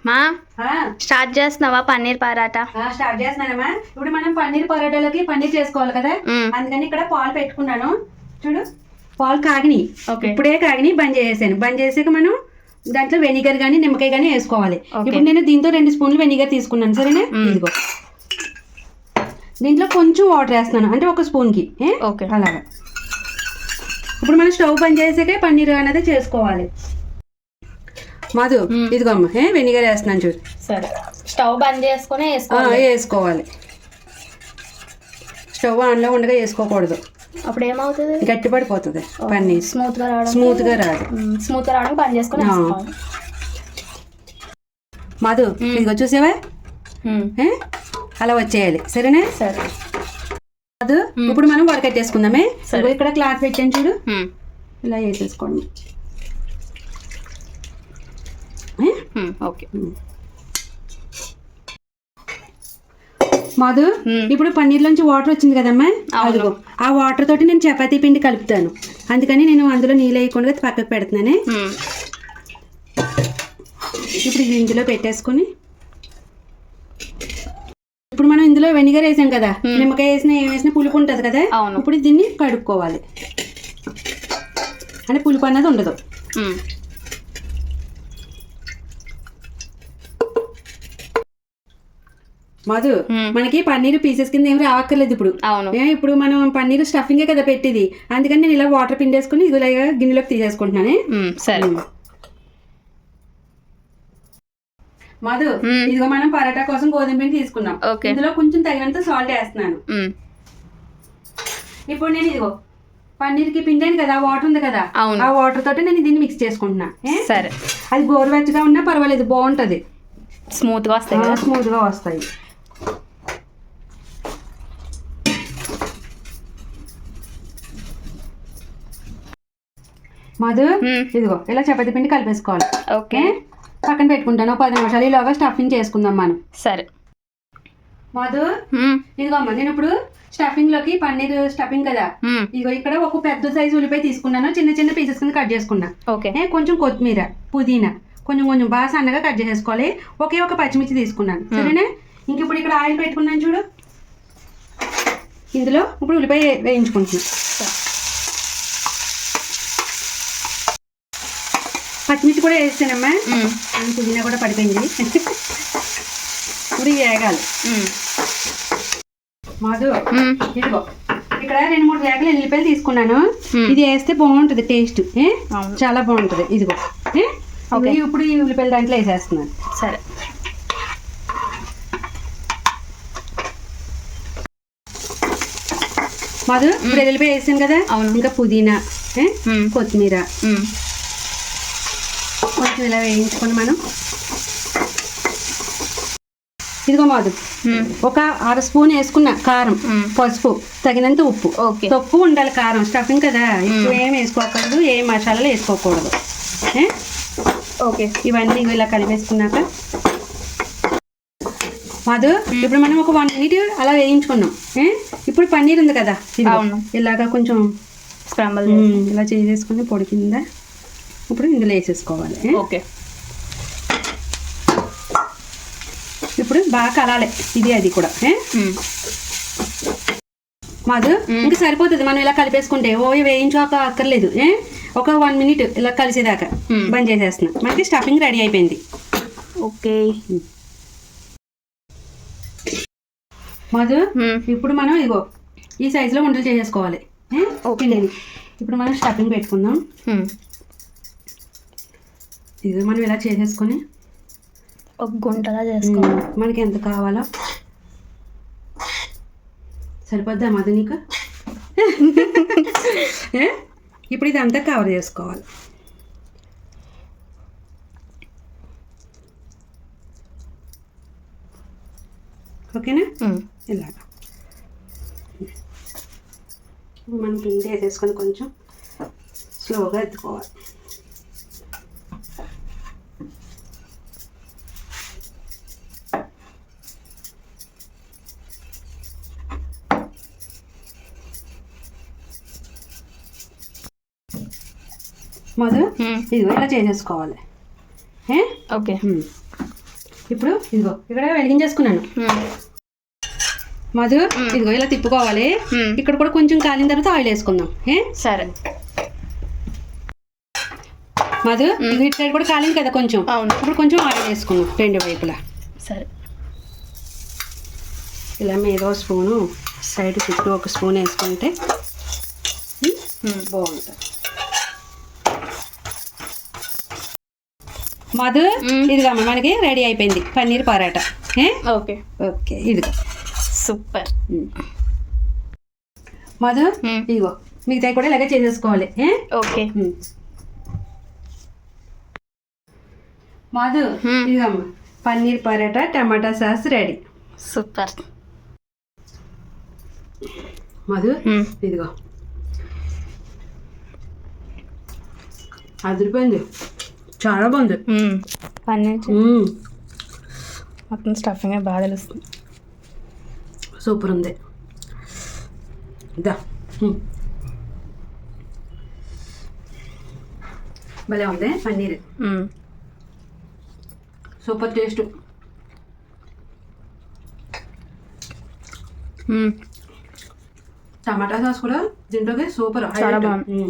మా స్టార్ట్ చేస్తున్నావా పన్నీర్ పరాటా? స్టార్ట్ చేస్తున్నానమ్మా. ఇప్పుడు మనం పన్నీర్ పరోటాలోకి పన్నీర్ చేసుకోవాలి కదా, అందుకని ఇక్కడ పాలు పెట్టుకున్నాను. చూడు, పాలు కాగినాయి. ఇప్పుడే కాగినాయి, బంద్ చేసేసాను. బంద్ చేసాక మనం దాంట్లో వెనిగర్ కానీ నిమ్మకాయ కానీ వేసుకోవాలి. ఇప్పుడు నేను దీంతో 2 స్పూన్లు వెనిగర్ తీసుకున్నాను. సరేనా? ఇదిగో దీంట్లో కొంచెం వాటర్ వేస్తున్నాను, అంటే 1 స్పూన్కి. అలాగా ఇప్పుడు మనం స్టవ్ బంద్ చేసాక పన్నీర్ అనేది చేసుకోవాలి. మధు, ఇదిగో అమ్మ వెనిగర్ వేస్తున్నాను చూడు. సరే, స్టవ్ బంద్ చేసుకుని వేసుకోవాలి. స్టవ్ ఆన్లో ఉండగా వేసుకోకూడదు, అప్పుడు ఏమవుతుంది? గట్టిపడిపోతుంది పన్నీర్. స్మూత్గా రాదు. స్మూత్గా రావడం బంద్ చేసుకుని మధు, ఇదిగో చూసావా, అలా వచ్చేయాలి. సరేనా? సరే మధు, ఇప్పుడు మనం వడకట్టేసుకుందామే. ఇక్కడ క్లాత్ పెట్టాను చూడు, ఇలా వేసేసుకోండి. ఓకే మధు, ఇప్పుడు పన్నీర్లోంచి వాటర్ వచ్చింది కదమ్మా, అదిగో ఆ వాటర్ తోటి నేను చపాతీ పిండి కలుపుతాను. అందుకని నేను అందులో నీళ్ళు వేయకుండా పక్కకు పెడుతున్నానే. ఇప్పుడు ఇది ఇందులో పెట్టేసుకుని, ఇప్పుడు మనం ఇందులో వెనిగర్ వేసాం కదా, నిమ్మకాయ వేసినా ఏం వేసినా పులుపు ఉంటుంది కదా. ఇప్పుడు దీన్ని కడుక్కోవాలి, అంటే పులుపు అన్నది ఉండదు. మధు, మనకి పన్నీర్ పీసెస్ కింద ఏమి రావక్కర్లేదు ఇప్పుడు. ఇప్పుడు మనం పన్నీర్ స్టఫింగే కదా పెట్టింది, అందుకని నేను ఇలా వాటర్ పిండేసుకుని ఇదిలా గిన్నెలోకి తీసేసుకుంటున్నానే. సరే మధు, ఇదిగో మనం పరాటా కోసం గోధుమ పిండి తీసుకున్నాం. ఇందులో కొంచెం తగినంత సాల్ట్ వేస్తున్నాను. ఇప్పుడు నేను ఇదిగో పన్నీర్ కి పిండాను కదా, వాటర్ ఉంది కదా, ఆ వాటర్ తోటి నేను దీన్ని మిక్స్ చేసుకుంటున్నా. సరే, అది గోరువెచ్చగా ఉన్నా పర్వాలేదు, బాగుంటది, స్మూత్ గా వస్తాయి. మధు, ఇదిగో ఇలా చపాతీ పిండి కలిపేసుకోవాలి. ఓకే, పక్కన పెట్టుకుంటాను 10 నిమిషాలు. ఈలోగా స్టఫింగ్ చేసుకుందాం మనం. సరే మధు, ఇదిగో అమ్మ, నేను ఇప్పుడు స్టఫింగ్ లోకి పన్నీర్ స్టఫింగ్ కదా, ఇదిగో ఇక్కడ ఒక పెద్ద సైజు ఉల్లిపాయ తీసుకున్నాను, చిన్న చిన్న పీసెస్ కింద కట్ చేసుకున్నా. కొంచెం కొత్తిమీర, పుదీనా కొంచెం కొంచెం బాగా సన్నగా కట్ చేసేసుకోవాలి. ఒక పచ్చిమిర్చి తీసుకున్నాను. సరేనా? ఇంక ఇప్పుడు ఇక్కడ ఆయిల్ పెట్టుకున్నాను చూడు, ఇందులో ఇప్పుడు ఉల్లిపాయ వేయించుకుంటున్నాను. పచ్చిమిర్చి కూడా వేస్తానమ్మా, పుదీనా కూడా పడిపోయింది. ఇప్పుడు వేగాలి. మధు, ఇదిగో ఇక్కడ 2-3 రేకలు ఎల్లిపాయలు తీసుకున్నాను. ఇది వేస్తే బాగుంటుంది, టేస్ట్ చాలా బాగుంటుంది. ఇదిగో ఇప్పుడు ఈ ఉల్లిపాయలు దాంట్లో వేసేస్తున్నాను. సరే, మధు, ఇప్పుడు ఎల్లిపాయ వేసాను కదా, ఇంకా పుదీనా, కొత్తిమీర కొంచెం ఇలా వేయించుకొని మనం, ఇదిగో మధు, ఒక 1/2 స్పూన్ వేసుకున్న కారం, పసుపు, తగినంత ఉప్పు. తక్కువ ఉండాలి కారం, స్టఫింగ్ కదా, ఎక్కువ ఏం వేసుకోకూడదు, ఏ మసాలాలు వేసుకోకూడదు. ఇవన్నీ ఇలా కలిపేసుకున్నాక మధు, ఇప్పుడు మనం ఒక 1 మినిట్ అలా వేయించుకున్నాం. ఇప్పుడు పన్నీర్ ఉంది కదా, ఇలాగా కొంచెం ఇలా చేసేసుకుని పొడి కింద ఇప్పుడు ఇందులో వేసేసుకోవాలి. ఇప్పుడు బాగా కలాలి ఇది అది కూడా. మధు, ఇంకా సరిపోతుంది మనం ఇలా కలిపేసుకుంటే, వేయించుకోక అక్కర్లేదు. ఒక 1 మినిట్ ఇలా కలిసేదాకా బంద్ చేసేస్తున్నా, మనకి స్టఫింగ్ రెడీ అయిపోయింది. ఓకే మధు, ఇప్పుడు మనం ఇదిగో ఈ సైజులో వంటలు చేసేసుకోవాలి. ఇప్పుడు మనం స్టఫింగ్ పెట్టుకుందాం. ఇది మనం ఇలా చేసేసుకొని ఒక గుంటలా చేసుకోవాలి. మనకి ఎంత కావాలో సరిపోద్దా మధు నీకు? ఇప్పుడు ఇదంతా కవర్ చేసుకోవాలి. ఓకేనా? ఇలాగా మనం పిండి వేసేసుకొని కొంచెం స్లోగా ఎత్తుకోవాలి. మధు, ఇదిగో ఇలా చేసేసుకోవాలి. ఓకే, ఇప్పుడు ఇదిగో ఇక్కడ వెలిగించేసుకున్నాను. మధు ఇదిగో ఇలా తిప్పుకోవాలి. ఇక్కడ కూడా కొంచెం కాలిన తర్వాత ఆయిల్ వేసుకుందాం. సరే మధు ఇటు సైడ్ కూడా కాలింది కదా కొంచెం. అవును. ఇప్పుడు కొంచెం ఆయిల్ వేసుకుందాం రెండు వైపులా. సరే ఇలా మీద స్పూను సైడ్ చుట్టూ ఒక స్పూన్ వేసుకుంటే బాగుంటుంది. మధు ఇదిగా మనకి రెడీ అయిపోయింది పన్నీర్ పరాటా. ఓకే ఓకే ఇదిగో సూపర్. మధు ఇదిగో మిగతా కూడా ఇలాగే చేసేసుకోవాలి. ఓకే మధు ఇదిగమ్మ paneer paratha tomato sauce ready. Super. Madhu ఇదిగో అదిరిపోయింది, చాలా బాగుంది. పన్నీర్ మొత్తం స్టఫింగ్ బాగా తెలుస్తుంది. సూపర్ ఉంది. ఇదా భలే ఉంది పన్నీర్, సూపర్ టేస్ట్. టమాటా సాస్ కూడా దీంట్లోకి సూపర్. చాలా బాగుంది.